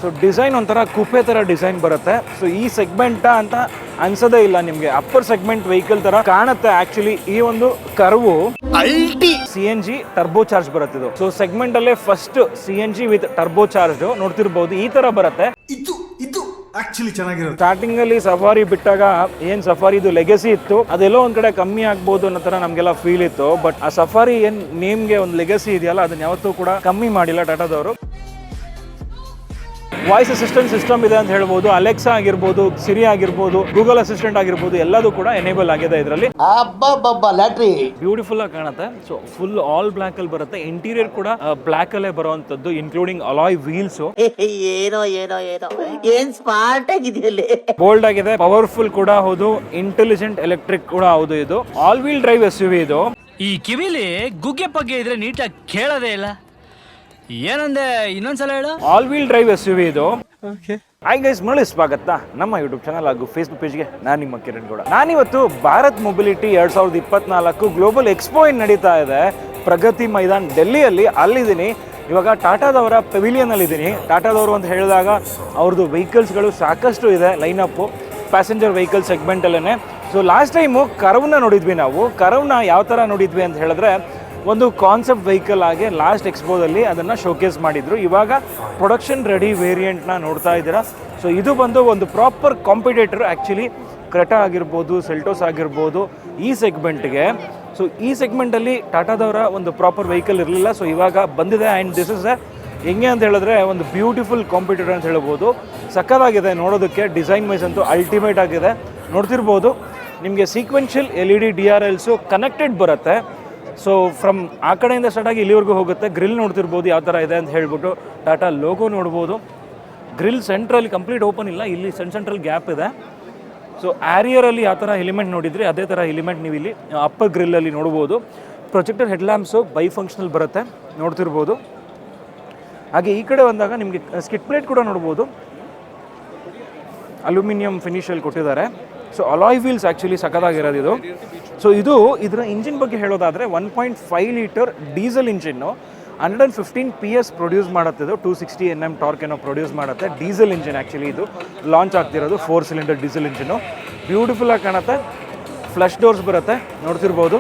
So design ಒಂಥರ ಕುಪೆ ಥರ design ಬರುತ್ತೆ. ಸೊ ಈ ಸೆಗ್ಮೆಂಟ್ ಅಂತ ಅನ್ಸೋದೇ ಇಲ್ಲ ನಿಮಗೆ, ಅಪ್ಪರ್ ಸೆಗ್ಮೆಂಟ್ ವೆಹಿಕಲ್ ತರ ಕಾಣುತ್ತೆ. ಆಕ್ಚುಲಿ ಈ ಒಂದು ಕರ್ವು CNG ಟರ್ಬೋ ಚಾರ್ಜ್ ಬರುತ್ತೆ ಇದು. ಸೊ ಸೆಗ್ಮೆಂಟ್ ಅಲ್ಲೇ first CNG with turbo charge ನೋಡ್ತಿರ್ಬಹುದು, ಈ ತರ ಬರುತ್ತೆ. ಇದು ಆಕ್ಚುಲಿ ಚೆನ್ನಾಗಿರುತ್ತೆ. ಸ್ಟಾರ್ಟಿಂಗ್ ಅಲ್ಲಿ ಸಫಾರಿ ಬಿಟ್ಟಾಗ ಏನ್ ಸಫಾರಿದು ಲೆಗಸಿ ಇತ್ತು ಅದೆಲ್ಲೋ ಒಂದ್ ಕಡೆ ಕಮ್ಮಿ ಆಗ್ಬೋದು ಅನ್ನೋ ತರ ನಮ್ಗೆಲ್ಲ ಫೀಲ್ ಇತ್ತು. ಬಟ್ ಆ ಸಫಾರಿ ಏನ್ ನೇಮ್ಗೆ ಒಂದು ಲೆಗಸಿ ಇದೆಯಲ್ಲ ಅದನ್ನ ಯಾವತ್ತೂ ಕೂಡ ಕಮ್ಮಿ ಮಾಡಿಲ್ಲ ಟಾಟಾದವರು. ವಾಯ್ಸ್ ಅಸಿಸ್ಟೆಂಟ್ ಸಿಸ್ಟಮ್ ಇದೆ ಅಂತ ಹೇಳ್ಬೋದು. ಅಲೆಕ್ಸಾ ಆಗಿರ್ಬೋದು, ಸಿರಿ ಆಗಿರ್ಬೋದು, ಗೂಗಲ್ ಅಸಿಸ್ಟೆಂಟ್ ಆಗಿರ್ಬೋದು, ಎಲ್ಲದೂ ಕೂಡ ಎನೇಬಲ್ ಆಗಿದೆ ಇದರಲ್ಲಿ. ಬ್ಯೂಟಿಫುಲ್ ಆಗಿ ಕಾಣುತ್ತೆ. ಸೊ ಫುಲ್ ಆಲ್ ಬ್ಲಾಕ್ ಅಲ್ಲಿ ಬರುತ್ತೆ. ಇಂಟೀರಿಯರ್ ಕೂಡ ಬ್ಲಾಕ್ ಅಲ್ಲೇ ಬರುವಂತದ್ದು, ಇನ್ಕ್ಲೂಡಿಂಗ್ ಅಲಾಯ್ ವೀಲ್ಸ್. ಏನೋ ಏನ್ ಸ್ಮಾರ್ಟ್ ಆಗಿದೆಯಲ್ಲಿ, ಬೋಲ್ಡ್ ಆಗಿದೆ, ಪವರ್ಫುಲ್ ಕೂಡ ಹೌದು, ಇಂಟೆಲಿಜೆಂಟ್ ಎಲೆಕ್ಟ್ರಿಕ್ ಕೂಡ ಹೌದು. ಇದು ಆಲ್ ವೀಲ್ ಡ್ರೈವ್ SUV ಇದು. ಈ ಕಿವಿಲಿ ಗುಗ್ಗೆ ಪಗ್ಗೆ ಇದ್ರೆ ನೀಟಾಗಿ ಕೇಳೋದೇ ಇಲ್ಲ. ಏನಂದೆ ಇನ್ನೊಂದ್ಸಲ ಹೇಳು. ಆಲ್ ವೀಲ್ ಡ್ರೈವ್ SUV ಇದು. ಹಾಯ್ ಗೈಸ್, ಮರಳಿ ಸ್ವಾಗತ ನಮ್ಮ ಯೂಟ್ಯೂಬ್ ಚಾನಲ್ ಹಾಗೂ ಫೇಸ್ಬುಕ್ ಪೇಜ್ಗೆ. ನಾನು ನಿಮ್ಮ ಕಿರಣ್ ಗೌಡ. ನಾನಿವತ್ತು ಭಾರತ್ ಮೊಬಿಲಿಟಿ 2024 ಗ್ಲೋಬಲ್ ಎಕ್ಸ್ಪೋ ಏನ್ ನಡೀತಾ ಇದೆ ಪ್ರಗತಿ ಮೈದಾನ್ ಡೆಲ್ಲಿಯಲ್ಲಿ, ಅಲ್ಲಿದ್ದೀನಿ ಇವಾಗ. ಟಾಟಾದವರ ಪೆವಿಲಿಯನ್ ಅಲ್ಲಿ ಇದ್ದೀನಿ. ಟಾಟಾದವರು ಅಂತ ಹೇಳಿದಾಗ ಅವ್ರದ್ದು ವೆಹಿಕಲ್ಸ್ಗಳು ಸಾಕಷ್ಟು ಇದೆ, ಲೈನಪ್ಪು ಪ್ಯಾಸೆಂಜರ್ ವೆಹಿಕಲ್ ಸೆಗ್ಮೆಂಟ್ ಅಲ್ಲೇ. ಸೊ ಲಾಸ್ಟ್ ಟೈಮು ಕರವ್ನ ನೋಡಿದ್ವಿ ನಾವು. ಕರವ್ನ ಯಾವ ಥರ ನೋಡಿದ್ವಿ ಅಂತ ಹೇಳಿದ್ರೆ ಒಂದು ಕಾನ್ಸೆಪ್ಟ್ ವೆಹಿಕಲ್ ಆಗಿ ಲಾಸ್ಟ್ ಎಕ್ಸ್ಪೋದಲ್ಲಿ ಅದನ್ನು ಶೋಕೇಸ್ ಮಾಡಿದ್ರು. ಇವಾಗ ಪ್ರೊಡಕ್ಷನ್ ರೆಡಿ ವೇರಿಯಂಟ್ನ ನೋಡ್ತಾ ಇದ್ದೀರಾ. ಸೊ ಇದು ಬಂದು ಒಂದು ಪ್ರಾಪರ್ ಕಾಂಪಿಟೇಟರ್ ಆ್ಯಕ್ಚುಲಿ ಕ್ರೆಟಾ ಆಗಿರ್ಬೋದು, ಸೆಲ್ಟೋಸ್ ಆಗಿರ್ಬೋದು ಈ ಸೆಗ್ಮೆಂಟ್ಗೆ. ಸೊ ಈ ಸೆಗ್ಮೆಂಟಲ್ಲಿ ಟಾಟಾದವರ ಒಂದು ಪ್ರಾಪರ್ ವೆಹಿಕಲ್ ಇರಲಿಲ್ಲ. ಸೊ ಇವಾಗ ಬಂದಿದೆ. ಆ್ಯಂಡ್ ದಿಸ್ ಇಸ್ ಹೆಂಗೆ ಅಂತ ಹೇಳಿದ್ರೆ ಒಂದು ಬ್ಯೂಟಿಫುಲ್ ಕಾಂಪಿಟೇಟರ್ ಅಂತ ಹೇಳ್ಬೋದು. ಸಕ್ಕತ್ತಾಗಿದೆ ನೋಡೋದಕ್ಕೆ, ಡಿಸೈನ್ ವೈಸ್ ಅಂತೂ ಅಲ್ಟಿಮೇಟ್ ಆಗಿದೆ. ನೋಡ್ತಿರ್ಬೋದು ನಿಮಗೆ ಸೀಕ್ವೆನ್ಷಿಯಲ್ LED DRLಸು ಕನೆಕ್ಟೆಡ್ ಬರುತ್ತೆ. ಸೊ ಫ್ರಮ್ ಆ ಕಡೆಯಿಂದ ಸ್ಟಾರ್ಟ್ ಆಗಿ ಇಲ್ಲಿವರೆಗೂ ಹೋಗುತ್ತೆ. ಗ್ರಿಲ್ ನೋಡ್ತಿರ್ಬೋದು ಯಾವ ಥರ ಇದೆ ಅಂತ ಹೇಳ್ಬಿಟ್ಟು. ಟಾಟಾ ಲೋಗೋ ನೋಡ್ಬೋದು. ಗ್ರಿಲ್ ಸೆಂಟ್ರಲ್ಲಿ ಕಂಪ್ಲೀಟ್ ಓಪನ್ ಇಲ್ಲ, ಇಲ್ಲಿ ಸೆಂಟ್ರಲ್ ಗ್ಯಾಪ್ ಇದೆ. ಸೊ ಆರಿಯರಲ್ಲಿ ಯಾವ ಥರ ಎಲಿಮೆಂಟ್ ನೋಡಿದ್ರಿ ಅದೇ ಥರ ಎಲಿಮೆಂಟ್ ನೀವು ಇಲ್ಲಿ ಅಪ್ಪರ್ ಗ್ರಿಲ್ಲಲ್ಲಿ ನೋಡ್ಬೋದು. ಪ್ರೊಜೆಕ್ಟರ್ ಹೆಡ್ಲ್ಯಾಂಪ್ಸು ಬೈ ಫಂಕ್ಷನಲ್ ಬರುತ್ತೆ, ನೋಡ್ತಿರ್ಬೋದು. ಹಾಗೆ ಈ ಕಡೆ ಬಂದಾಗ ನಿಮಗೆ ಸ್ಕಿಟ್ ಪ್ಲೇಟ್ ಕೂಡ ನೋಡ್ಬೋದು, ಅಲ್ಯೂಮಿನಿಯಂ ಫಿನಿಷಲ್ಲಿ ಕೊಟ್ಟಿದ್ದಾರೆ. ಸೊ ಅಲಾಯ್ ವೀಲ್ಸ್ ಆ್ಯಕ್ಚುಲಿ ಸಕ್ಕತ್ತಾಗಿರೋದು ಇದು. ಸೊ ಇದು ಇದರ ಇಂಜಿನ್ ಬಗ್ಗೆ ಹೇಳೋದಾದರೆ 1.5 litre diesel engine, 115 PS produce ಮಾಡುತ್ತೆ. ಇದು 260 Nm ಟಾರ್ಕ್ ಏನೋ ಪ್ರೊಡ್ಯೂಸ್ ಮಾಡುತ್ತೆ. ಡೀಸೆಲ್ ಇಂಜಿನ್ ಆ್ಯಕ್ಚುಲಿ ಇದು ಲಾಂಚ್ ಆಗ್ತಿರೋದು 4 ಸಿಲಿಂಡರ್ ಡೀಸೆಲ್ ಇಂಜಿನ್ನು. ಬ್ಯೂಟಿಫುಲ್ ಆಗಿ ಕಾಣುತ್ತೆ. ಫ್ಲಶ್ ಡೋರ್ಸ್ ಬರುತ್ತೆ, ನೋಡ್ತಿರ್ಬೋದು.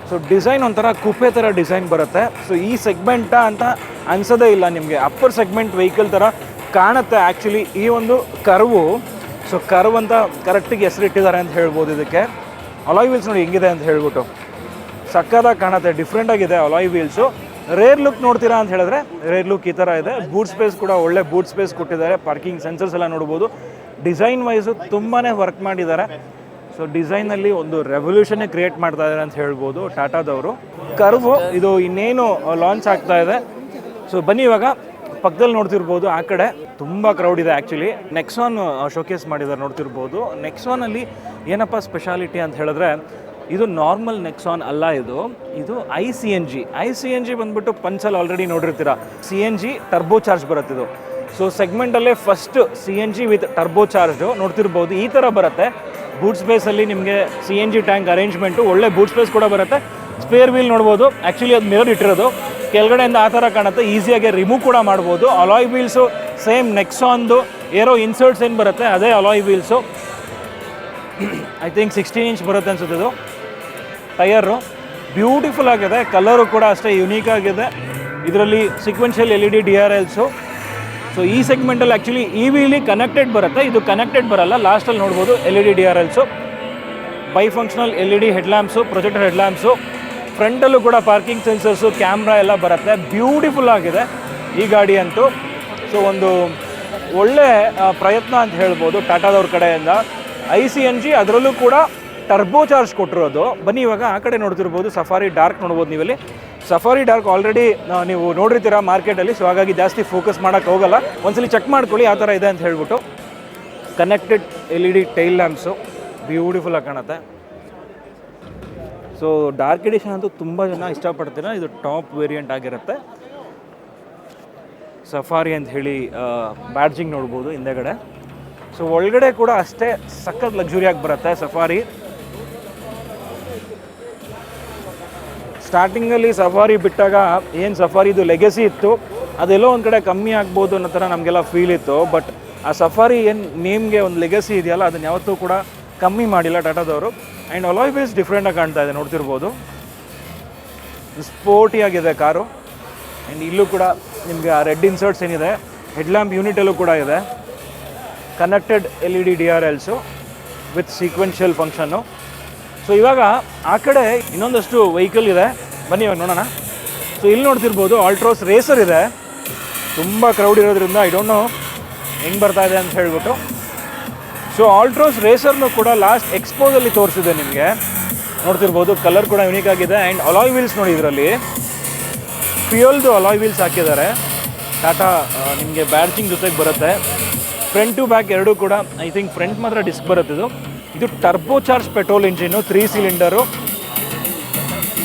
ಸೊ ಡಿಸೈನ್ ಒಂಥರ ಕುಪೆ ಥರ ಡಿಸೈನ್ ಬರುತ್ತೆ. ಸೊ ಈ ಸೆಗ್ಮೆಂಟ ಅಂತ ಅನ್ಸೋದೇ ಇಲ್ಲ ನಿಮಗೆ, ಅಪ್ಪರ್ ಸೆಗ್ಮೆಂಟ್ ವೆಹಿಕಲ್ ಥರ ಕಾಣುತ್ತೆ ಆ್ಯಕ್ಚುಲಿ ಈ ಒಂದು ಕರ್ವು. ಸೊ ಕರ್ವ್ ಅಂತ ಕರೆಕ್ಟಿಗೆ ಹೆಸರಿಟ್ಟಿದ್ದಾರೆ ಅಂತ ಹೇಳ್ಬೋದು ಇದಕ್ಕೆ. ಅಲಾಯ್ ವೀಲ್ಸ್ ನೋಡಿ ಹೆಂಗಿದೆ ಅಂತ ಹೇಳ್ಬಿಟ್ಟು, ಸಕ್ಕದಾಗಿ ಕಾಣುತ್ತೆ, ಡಿಫ್ರೆಂಟ್ ಆಗಿದೆ ಅಲಾಯ್ ವೀಲ್ಸು. ರೇರ್ ಲುಕ್ ನೋಡ್ತೀರಾ ಅಂತ ಹೇಳಿದ್ರೆ ರೇರ್ ಲುಕ್ ಈ ಥರ ಇದೆ. ಬೂಟ್ ಸ್ಪೇಸ್ ಕೂಡ ಒಳ್ಳೆ ಬೂಟ್ ಸ್ಪೇಸ್ ಕೊಟ್ಟಿದ್ದಾರೆ. ಪಾರ್ಕಿಂಗ್ ಸೆನ್ಸರ್ಸ್ ಎಲ್ಲ ನೋಡ್ಬೋದು. ಡಿಸೈನ್ ವೈಸು ತುಂಬಾ ವರ್ಕ್ ಮಾಡಿದ್ದಾರೆ. ಸೊ ಡಿಸೈನಲ್ಲಿ ಒಂದು ರೆವಲ್ಯೂಷನ್ನೇ ಕ್ರಿಯೇಟ್ ಮಾಡ್ತಾ ಇದ್ದಾರೆ ಅಂತ ಹೇಳ್ಬೋದು ಟಾಟಾದವರು. ಕರ್ವು ಇದು ಇನ್ನೇನು ಲಾಂಚ್ ಆಗ್ತಾ ಇದೆ. ಸೊ ಬನ್ನಿ ಇವಾಗ ಪಕ್ಕದಲ್ಲಿ ನೋಡ್ತಿರ್ಬೋದು, ಆ ಕಡೆ ತುಂಬ ಕ್ರೌಡ್ ಇದೆ ಆ್ಯಕ್ಚುಲಿ. ನೆಕ್ಸಾನ್ ಶೋಕೇಸ್ ಮಾಡಿದ್ದಾರೆ ನೋಡ್ತಿರ್ಬೋದು. ನೆಕ್ಸಾನಲ್ಲಿ ಏನಪ್ಪ ಸ್ಪೆಷಾಲಿಟಿ ಅಂತ ಹೇಳಿದ್ರೆ ಇದು ನಾರ್ಮಲ್ ನೆಕ್ಸಾನ್ ಅಲ್ಲ, ಇದು ICNG ಬಂದ್ಬಿಟ್ಟು ಪಂಚಲ್ಲಿ ಆಲ್ರೆಡಿ ನೋಡಿರ್ತೀರ. CNG ಟರ್ಬೋ ಚಾರ್ಜ್ ಬರುತ್ತೆ ಇದು. ಸೊ ಸೆಗ್ಮೆಂಟಲ್ಲೇ first CNG with turbo charge ನೋಡ್ತಿರ್ಬೋದು, ಈ ಥರ ಬರುತ್ತೆ. ಬೂಟ್ ಸ್ಪೇಸಲ್ಲಿ ನಿಮಗೆ CNG ಟ್ಯಾಂಕ್ ಅರೇಂಜ್ಮೆಂಟು, ಒಳ್ಳೆ ಬೂಟ್ ಸ್ಪೇಸ್ ಕೂಡ ಬರುತ್ತೆ. ಸ್ಪೇರ್ ವೀಲ್ ನೋಡ್ಬೋದು, ಆ್ಯಕ್ಚುಲಿ ಅದು ಮಿರರ್ ಇಟ್ಟಿರೋದು ಕೆಳಗಡೆಯಿಂದ ಆ ಥರ ಕಾಣುತ್ತೆ. ಈಸಿಯಾಗಿ ರಿಮೂವ್ ಕೂಡ ಮಾಡ್ಬೋದು. ಅಲಾಯ್ ವೀಲ್ಸು ಸೇಮ್ ನೆಕ್ಸಾನ್ದು ಏರೋ ಇನ್ಸರ್ಟ್ಸ್ ಏನು ಬರುತ್ತೆ ಅದೇ alloy wheels. I think 16 inch ಬರುತ್ತೆ ಅನ್ಸುತ್ತೆ ಇದು. ಟಯರು ಬ್ಯೂಟಿಫುಲ್ ಆಗಿದೆ, ಕಲರು ಕೂಡ ಅಷ್ಟೇ ಯುನೀಕ್ ಆಗಿದೆ. ಇದರಲ್ಲಿ ಸೀಕ್ವೆನ್ಷಿಯಲ್ LED DRLಸು. ಸೊ ಈ ಸೆಗ್ಮೆಂಟಲ್ಲಿ ಆ್ಯಕ್ಚುಲಿ EVಲಿ ಕನೆಕ್ಟೆಡ್ ಬರುತ್ತೆ, ಇದು ಕನೆಕ್ಟೆಡ್ ಬರಲ್ಲ. ಲಾಸ್ಟಲ್ಲಿ ನೋಡ್ಬೋದು LED DRLಸು, bi functional LED headlamps, projector headlamps. ಫ್ರಂಟಲ್ಲೂ ಕೂಡ ಪಾರ್ಕಿಂಗ್ ಸೆನ್ಸರ್ಸು, ಕ್ಯಾಮ್ರಾ ಎಲ್ಲ ಬರುತ್ತೆ. ಬ್ಯೂಟಿಫುಲ್ ಆಗಿದೆ ಈ ಗಾಡಿ ಅಂತೂ. ಸೊ ಒಂದು ಒಳ್ಳೆ ಪ್ರಯತ್ನ ಅಂತ ಹೇಳ್ಬೋದು ಟಾಟಾದವ್ರ ಕಡೆಯಿಂದ. ICNG ಅದರಲ್ಲೂ ಕೂಡ ಟರ್ಬೋ ಚಾರ್ಜ್ ಕೊಟ್ಟಿರೋದು. ಬನ್ನಿ ಇವಾಗ ಆ ಕಡೆ ನೋಡ್ತಿರ್ಬೋದು, ಸಫಾರಿ ಡಾರ್ಕ್ ನೋಡ್ಬೋದು ನೀವಲ್ಲಿ. ಸಫಾರಿ ಡಾರ್ಕ್ ಆಲ್ರೆಡಿ ನೀವು ನೋಡಿರ್ತೀರ ಮಾರ್ಕೆಟಲ್ಲಿ. ಸೊ ಹಾಗಾಗಿ ಜಾಸ್ತಿ ಫೋಕಸ್ ಮಾಡೋಕ್ಕೆ ಹೋಗಲ್ಲ, ಒಂದ್ಸಲಿ ಚೆಕ್ ಮಾಡ್ಕೊಳ್ಳಿ ಯಾವ ಥರ ಇದೆ ಅಂತ ಹೇಳ್ಬಿಟ್ಟು. ಕನೆಕ್ಟೆಡ್ LED ಟೈಲ್ ಲ್ಯಾಂಪ್ಸು ಬ್ಯೂಟಿಫುಲ್ಲಾಗಿ ಕಾಣುತ್ತೆ. ಸೊ ಡಾರ್ಕ್ ಎಡಿಷನ್ ಅಂತೂ ತುಂಬ ಜನ ಇಷ್ಟಪಡ್ತೀರಾ. ಇದು ಟಾಪ್ ವೇರಿಯಂಟ್ ಆಗಿರುತ್ತೆ. ಸಫಾರಿ ಅಂತ ಹೇಳಿ ಬ್ಯಾಡ್ಜಿಂಗ್ ನೋಡ್ಬೋದು ಹಿಂದೆಗಡೆ. ಸೊ ಒಳಗಡೆ ಕೂಡ ಅಷ್ಟೇ ಸಖತ್ ಲಕ್ಸುರಿಯಾಗಿ ಬರುತ್ತೆ ಸಫಾರಿ. ಸ್ಟಾರ್ಟಿಂಗಲ್ಲಿ ಸಫಾರಿ ಬಿಟ್ಟಾಗ ಏನು ಸಫಾರಿದು ಲೆಗಸಿ ಇತ್ತು ಅದೆಲ್ಲೋ ಒಂದು ಕಡೆ ಕಮ್ಮಿ ಆಗ್ಬೋದು ಅನ್ನೋ ಥರ ನಮಗೆಲ್ಲ ಫೀಲ್ ಇತ್ತು. ಬಟ್ ಆ ಸಫಾರಿ ಏನು ನೇಮ್ಗೆ ಒಂದು ಲೆಗಸಿ ಇದೆಯಲ್ಲ ಅದನ್ನು ಯಾವತ್ತೂ ಕೂಡ ಕಮ್ಮಿ ಮಾಡಿಲ್ಲ ಟಾಟಾದವರು. ಆ್ಯಂಡ್ ಅಲಾಯ್ ವೀಲ್ಸ್ ಡಿಫ್ರೆಂಟಾಗಿ ಕಾಣ್ತಾ ಇದೆ, ನೋಡ್ತಿರ್ಬೋದು. ಸ್ಪೋರ್ಟಿಯಾಗಿದೆ ಕಾರು. ಆ್ಯಂಡ್ ಇಲ್ಲೂ ಕೂಡ ನಿಮಗೆ ಆ ರೆಡ್ ಇನ್ಸರ್ಟ್ಸ್ ಏನಿದೆ, ಹೆಡ್ಲ್ಯಾಂಪ್ ಯೂನಿಟಲ್ಲೂ ಕೂಡ ಇದೆ. Connected LED DRLs with sequential function. So ಇವಾಗ ಆ ಕಡೆ ಇನ್ನೊಂದಷ್ಟು ವೆಹಿಕಲ್ ಇದೆ, ಬನ್ನಿ ಇವಾಗ ನೋಡೋಣ. ಸೊ ಇಲ್ಲಿ ನೋಡ್ತಿರ್ಬೋದು ಆಲ್ಟ್ರೋಸ್ ರೇಸರ್ ಇದೆ. ತುಂಬ ಕ್ರೌಡ್ ಇರೋದ್ರಿಂದ ಐ ಡೋಂಟ್ ನೋ ಹೆಂಗೆ ಬರ್ತಾ ಇದೆ ಅಂತ ಹೇಳ್ಬಿಟ್ಟು. ಸೊ ಆಲ್ಟ್ರೋಸ್ ರೇಸರ್ನು ಕೂಡ ಲಾಸ್ಟ್ ಎಕ್ಸ್ಪೋದಲ್ಲಿ ತೋರಿಸಿದೆ ನಿಮಗೆ, ನೋಡ್ತಿರ್ಬೋದು. ಕಲರ್ ಕೂಡ ಯುನೀಕ್ ಆಗಿದೆ. ಆ್ಯಂಡ್ ಅಲಾಯ್ ವೀಲ್ಸ್ ನೋಡಿ, ಇದರಲ್ಲಿ ಫ್ಯೂಯಲ್ದು ಅಲಾಯ್ ವೀಲ್ಸ್ ಹಾಕಿದ್ದಾರೆ. ಟಾಟಾ ನಿಮಗೆ ಬ್ಯಾಡ್ಜಿಂಗ್ ಜೊತೆಗೆ ಬರುತ್ತೆ. ಫ್ರಂಟ್ ಟು ಬ್ಯಾಕ್ ಎರಡೂ ಕೂಡ ಐ ಥಿಂಕ್ ಫ್ರಂಟ್ ಮಾತ್ರ ಡಿಸ್ಕ್ ಬರುತ್ತೆ. ಇದು turbo charge petrol engine, 3 cylinder.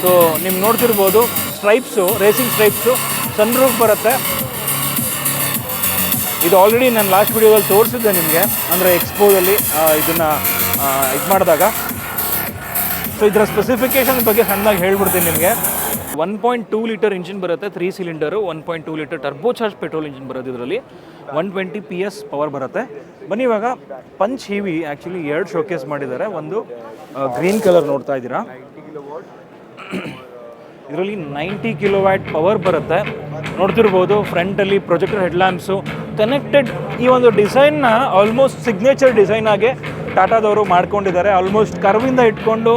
So ನಿಮ್ಗೆ ನೋಡ್ತಿರ್ಬೋದು stripes, racing stripes, sun roof ಬರುತ್ತೆ. ಇದು ಆಲ್ರೆಡಿ ನಾನು ಲಾಸ್ಟ್ ವಿಡಿಯೋದಲ್ಲಿ ತೋರಿಸಿದ್ದೆ ನಿಮಗೆ, ಅಂದರೆ ಎಕ್ಸ್ಪೋದಲ್ಲಿ ಇದನ್ನು ಇದು ಮಾಡಿದಾಗ. ಸೊ ಇದರ ಸ್ಪೆಸಿಫಿಕೇಷನ್ ಬಗ್ಗೆ ಸಣ್ಣದಾಗಿ ಹೇಳ್ಬಿಡ್ತೀನಿ ನಿಮಗೆ. 1.2 ಲೀಟರ್ ಇಂಜಿನ್ ಬರುತ್ತೆ, 3 cylinder. 1.2 litre turbo charge petrol engine ಬರೋದು ಇದರಲ್ಲಿ. 120 PS ಪವರ್ ಬರುತ್ತೆ. ಬನ್ನಿ ಇವಾಗ ಪಂಚ್ ಇವಿ ಆ್ಯಕ್ಚುಲಿ 2 ಶೋಕೇಸ್ ಮಾಡಿದ್ದಾರೆ. ಒಂದು ಗ್ರೀನ್ ಕಲರ್ ನೋಡ್ತಾ ಇದ್ದೀರಾ, ಇದರಲ್ಲಿ 90 ಕಿಲೋವ್ಯಾಟ್ ಪವರ್ ಬರುತ್ತೆ. ನೋಡ್ತಿರ್ಬೋದು ಫ್ರಂಟಲ್ಲಿ ಪ್ರೊಜೆಕ್ಟರ್ ಹೆಡ್ಲ್ಯಾಂಪ್ಸು ಕನೆಕ್ಟೆಡ್. ಈ ಒಂದು ಡಿಸೈನ್ನ ಆಲ್ಮೋಸ್ಟ್ ಸಿಗ್ನೇಚರ್ ಡಿಸೈನ್ ಆಗಿ ಟಾಟಾದವರು ಮಾಡ್ಕೊಂಡಿದ್ದಾರೆ. ಆಲ್ಮೋಸ್ಟ್ ಕರ್ವಿಂದ ಇಟ್ಕೊಂಡು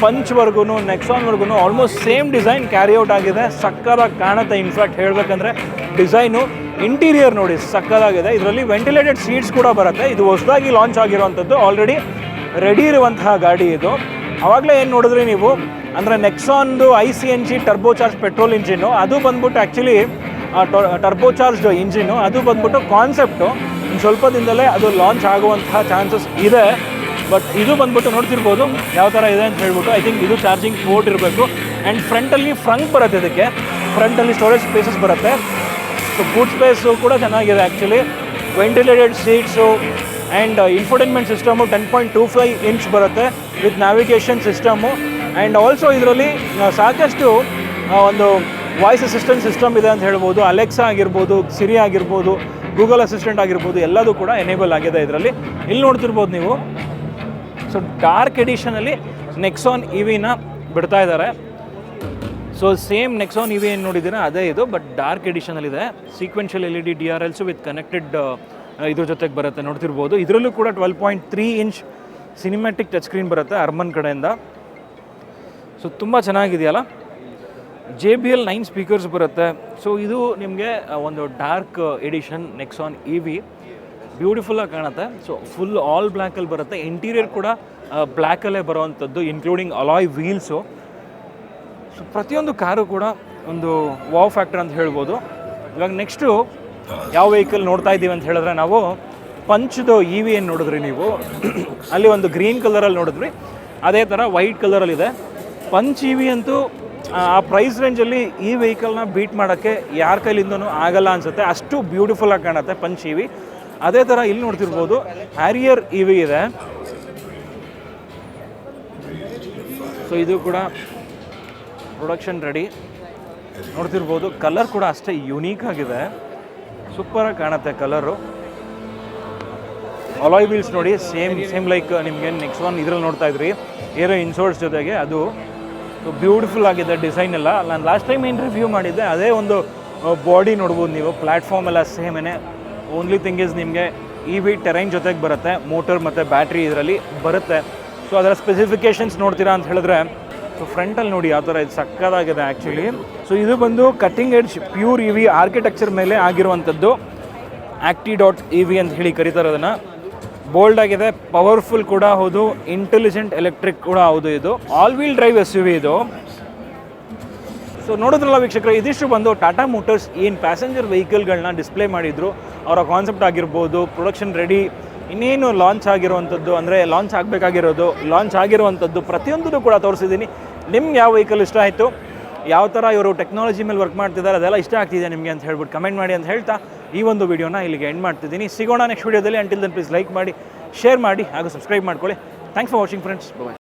ಪಂಚ್ವರೆಗೂ ನೆಕ್ಸಾನ್ವರೆಗೂ almost same design carry out ಆಗಿದೆ. ಸಕ್ಕದಾಗಿ ಕಾಣುತ್ತೆ. ಇನ್ಫ್ಯಾಕ್ಟ್ ಹೇಳಬೇಕಂದ್ರೆ ಡಿಸೈನು, ಇಂಟೀರಿಯರ್ ನೋಡಿ ಸಕ್ಕದಾಗಿದೆ. ಇದರಲ್ಲಿ ವೆಂಟಿಲೇಟೆಡ್ ಸೀಟ್ಸ್ ಕೂಡ ಬರುತ್ತೆ. ಇದು ಹೊಸದಾಗಿ ಲಾಂಚ್ ಆಗಿರುವಂಥದ್ದು, ಆಲ್ರೆಡಿ ರೆಡಿ ಇರುವಂತಹ ಗಾಡಿ ಇದು. ಆವಾಗಲೇ ಏನು ನೋಡಿದ್ರಿ ನೀವು, ಅಂದರೆ ನೆಕ್ಸಾನ್ದು ICNG turbo charge petrol engine, ಅದು ಬಂದ್ಬಿಟ್ಟು ಆ್ಯಕ್ಚುಲಿ ಟರ್ಬೋ ಚಾರ್ಜ್ಡ್ ಇಂಜಿನ್ನು, ಅದು ಬಂದ್ಬಿಟ್ಟು ಕಾನ್ಸೆಪ್ಟು. ಇನ್ನು ಸ್ವಲ್ಪ ದಿನದಲ್ಲೇ ಅದು ಲಾಂಚ್ ಆಗುವಂತಹ ಚಾನ್ಸಸ್ ಇದೆ. ಬಟ್ ಇದು ಬಂದ್ಬಿಟ್ಟು ನೋಡ್ತಿರ್ಬೋದು ಯಾವ ಥರ ಇದೆ ಅಂತ ಹೇಳ್ಬಿಟ್ಟು. ಐ ಥಿಂಕ್ ಇದು ಚಾರ್ಜಿಂಗ್ ಪೋರ್ಟ್ ಇರಬೇಕು. ಆ್ಯಂಡ್ ಫ್ರಂಟಲ್ಲಿ ಫ್ರಂಕ್ ಬರುತ್ತೆ, ಇದಕ್ಕೆ ಫ್ರಂಟಲ್ಲಿ ಸ್ಟೋರೇಜ್ ಸ್ಪೇಸಸ್ ಬರುತ್ತೆ. ಸೊ ಬೂಟ್ ಸ್ಪೇಸು ಕೂಡ ಚೆನ್ನಾಗಿದೆ actually. Ventilated seats and infotainment system 10.25 inch ಬರುತ್ತೆ with navigation system. And also ಇದರಲ್ಲಿ ಸಾಕಷ್ಟು ಒಂದು ವಾಯ್ಸ್ ಅಸಿಸ್ಟೆಂಟ್ ಸಿಸ್ಟಮ್ ಇದೆ ಅಂತ ಹೇಳ್ಬೋದು. ಅಲೆಕ್ಸಾ ಆಗಿರ್ಬೋದು, ಸಿರಿ ಆಗಿರ್ಬೋದು, ಗೂಗಲ್ ಅಸಿಸ್ಟೆಂಟ್ ಆಗಿರ್ಬೋದು, ಎಲ್ಲದೂ ಕೂಡ ಎನೇಬಲ್ ಆಗಿದೆ ಇದರಲ್ಲಿ. ಇಲ್ಲಿ ನೋಡ್ತಿರ್ಬೋದು ನೀವು. ಸೊ ಡಾರ್ಕ್ ಎಡಿಷನಲ್ಲಿ ನೆಕ್ಸಾನ್ ಇವಿನ ಬಿಡ್ತಾ ಇದ್ದಾರೆ. ಸೊ ಸೇಮ್ ನೆಕ್ಸಾನ್ ಇವಿ ಏನು ನೋಡಿದ್ದೀರಾ ಅದೇ ಇದು, ಬಟ್ ಡಾರ್ಕ್ ಎಡಿಷನಲ್ಲಿದೆ. Sequential LED DRLs with connected ಇದ್ರ ಜೊತೆಗೆ ಬರುತ್ತೆ, ನೋಡ್ತಿರ್ಬೋದು. ಇದರಲ್ಲೂ ಕೂಡ 12.3 ಇಂಚ್ ಸಿನಿಮ್ಯಾಟಿಕ್ ಟಚ್ ಸ್ಕ್ರೀನ್ ಬರುತ್ತೆ ಅರ್ಮನ್ ಕಡೆಯಿಂದ. ಸೊ ತುಂಬ ಚೆನ್ನಾಗಿದೆಯಲ್ಲ. JBL 9 ಸ್ಪೀಕರ್ಸ್ ಬರುತ್ತೆ. ಸೊ ಇದು ನಿಮಗೆ ಒಂದು ಡಾರ್ಕ್ ಎಡಿಷನ್ ನೆಕ್ಸಾನ್ ಇವಿ, ಬ್ಯೂಟಿಫುಲ್ಲಾಗಿ ಕಾಣುತ್ತೆ. ಸೊ ಫುಲ್ ಆಲ್ ಬ್ಲ್ಯಾಕಲ್ಲಿ ಬರುತ್ತೆ. ಇಂಟೀರಿಯರ್ ಕೂಡ ಬ್ಲ್ಯಾಕಲ್ಲೇ ಬರೋವಂಥದ್ದು, ಇನ್ಕ್ಲೂಡಿಂಗ್ ಅಲಾಯ್ ವೀಲ್ಸು. ಸೊ ಪ್ರತಿಯೊಂದು ಕಾರು ಕೂಡ ಒಂದು ವಾವ್ ಫ್ಯಾಕ್ಟರ್ ಅಂತ ಹೇಳ್ಬೋದು. ಇವಾಗ ನೆಕ್ಸ್ಟು ಯಾವ ವೆಹಿಕಲ್ ನೋಡ್ತಾ ಇದ್ದೀವಿ ಅಂತ ಹೇಳಿದ್ರೆ, ನಾವು ಪಂಚ್ದು EV ಏನು ನೋಡಿದ್ರಿ ನೀವು, ಅಲ್ಲಿ ಒಂದು ಗ್ರೀನ್ ಕಲರಲ್ಲಿ ನೋಡಿದ್ರಿ, ಅದೇ ಥರ ವೈಟ್ ಕಲರಲ್ಲಿದೆ. ಪಂಚ್ EV ಅಂತೂ ಆ ಪ್ರೈಸ್ ರೇಂಜಲ್ಲಿ ಈ ವೆಹಿಕಲ್ನ ಬೀಟ್ ಮಾಡೋಕ್ಕೆ ಯಾರ ಕೈಲಿಂದನೂ ಆಗಲ್ಲ ಅನಿಸುತ್ತೆ, ಅಷ್ಟು ಬ್ಯೂಟಿಫುಲ್ಲಾಗಿ ಕಾಣುತ್ತೆ ಪಂಚ್ EV. ಅದೇ ಥರ ಇಲ್ಲಿ ನೋಡ್ತಿರ್ಬೋದು ಹ್ಯಾರಿಯರ್ EV ಇದೆ. ಸೊ ಇದು ಕೂಡ ಪ್ರೊಡಕ್ಷನ್ ರೆಡಿ, ನೋಡ್ತಿರ್ಬೋದು. ಕಲರ್ ಕೂಡ ಅಷ್ಟೇ ಯುನೀಕ್ ಆಗಿದೆ, ಸೂಪರಾಗಿ ಕಾಣುತ್ತೆ ಕಲರು. ಅಲಾಯ್ ವೀಲ್ಸ್ ನೋಡಿ, ಸೇಮ್ ಲೈಕ್ ನಿಮಗೆ ನೆಕ್ಸಾನ್ ಇದರಲ್ಲಿ ನೋಡ್ತಾ ಇದ್ರಿ, ಏರೋ ಇನ್ಸೋರ್ಟ್ಸ್ ಜೊತೆಗೆ ಅದು ಬ್ಯೂಟಿಫುಲ್ ಆಗಿದೆ ಡಿಸೈನ್ ಎಲ್ಲ. ನಾನು ಲಾಸ್ಟ್ ಟೈಮ್ ಏನು ರಿವ್ಯೂ ಮಾಡಿದ್ದೆ ಅದೇ ಒಂದು ಬಾಡಿ ನೋಡ್ಬೋದು ನೀವು. ಪ್ಲ್ಯಾಟ್ಫಾರ್ಮ್ ಎಲ್ಲ ಸೇಮೇನೆ. ಓನ್ಲಿ ಥಿಂಗ್ ಈಸ್ ನಿಮಗೆ EV ಟೆರೈನ್ ಜೊತೆಗೆ ಬರುತ್ತೆ, ಮೋಟರ್ ಮತ್ತು ಬ್ಯಾಟ್ರಿ ಇದರಲ್ಲಿ ಬರುತ್ತೆ. ಸೊ ಅದರ ಸ್ಪೆಸಿಫಿಕೇಷನ್ಸ್ ನೋಡ್ತೀರಾ ಅಂತ ಹೇಳಿದ್ರೆ, ಸೊ ಫ್ರಂಟಲ್ಲಿ ನೋಡಿ ಯಾವ ಥರ ಇದು ಸಕ್ಕದಾಗಿದೆ ಆ್ಯಕ್ಚುಲಿ. ಸೊ ಇದು ಬಂದು cutting edge pure EV architecture ಮೇಲೆ ಆಗಿರುವಂಥದ್ದು. Acti.EV ಅಂತ ಹೇಳಿ ಕರೀತಾರೆ ಅದನ್ನು. ಬೋಲ್ಡ್ ಆಗಿದೆ, ಪವರ್ಫುಲ್ ಕೂಡ ಹೌದು, ಇಂಟೆಲಿಜೆಂಟ್ ಎಲೆಕ್ಟ್ರಿಕ್ ಕೂಡ ಹೌದು. ಇದು ಆಲ್ ವೀಲ್ ಡ್ರೈವ್ SUV ಇದು. ಸೊ ನೋಡಿದ್ರಲ್ಲ ವೀಕ್ಷಕರೇ, ಇದಿಷ್ಟು ಬಂದು ಟಾಟಾ ಮೋಟರ್ಸ್ ಏನು ಪ್ಯಾಸೆಂಜರ್ ವೆಹಿಕಲ್ಗಳನ್ನ ಡಿಸ್ಪ್ಲೇ ಮಾಡಿದ್ರು, ಅವರ ಕಾನ್ಸೆಪ್ಟ್ ಆಗಿರ್ಬೋದು, ಪ್ರೊಡಕ್ಷನ್ ರೆಡಿ, ಇನ್ನೇನು ಲಾಂಚ್ ಆಗಿರುವಂಥದ್ದು, ಅಂದರೆ ಲಾಂಚ್ ಆಗಬೇಕಾಗಿರೋದು, ಲಾಂಚ್ ಆಗಿರುವಂಥದ್ದು ಪ್ರತಿಯೊಂದೂ ಕೂಡ ತೋರಿಸಿದ್ದೀನಿ. ನಿಮ್ಗೆ ಯಾವ ವೆಹಿಕಲ್ ಇಷ್ಟ ಆಯಿತು, ಯಾವ ಥರ ಇವರು ಟೆಕ್ನಾಲಜಿ ಮೇಲೆ ವರ್ಕ್ ಮಾಡ್ತಿದ್ದಾರೆ, ಅದೆಲ್ಲ ಇಷ್ಟ ಆಗ್ತಿದೆ ನಿಮಗೆ ಅಂತ ಹೇಳ್ಬಿಟ್ಟು ಕಮೆಂಟ್ ಮಾಡಿ ಅಂತ ಹೇಳ್ತಾ ಈ ಒಂದು ವಿಡಿಯೋನ ಇಲ್ಲಿಗೆ ಎಂಡ್ ಮಾಡ್ತಿದ್ದೀನಿ. ಸಿಗೋಣ ನೆಕ್ಸ್ಟ್ ವಿಡಿಯೋದಲ್ಲಿ. ಅಂಟಿಲ್ ದೆನ್ ಪ್ಲೀಸ್ ಲೈಕ್ ಮಾಡಿ, ಶೇರ್ ಮಾಡಿ ಹಾಗೂ ಸಬ್ಸ್ಕ್ರೈಬ್ ಮಾಡ್ಕೊಳ್ಳಿ. Thanks for watching friends. Bye.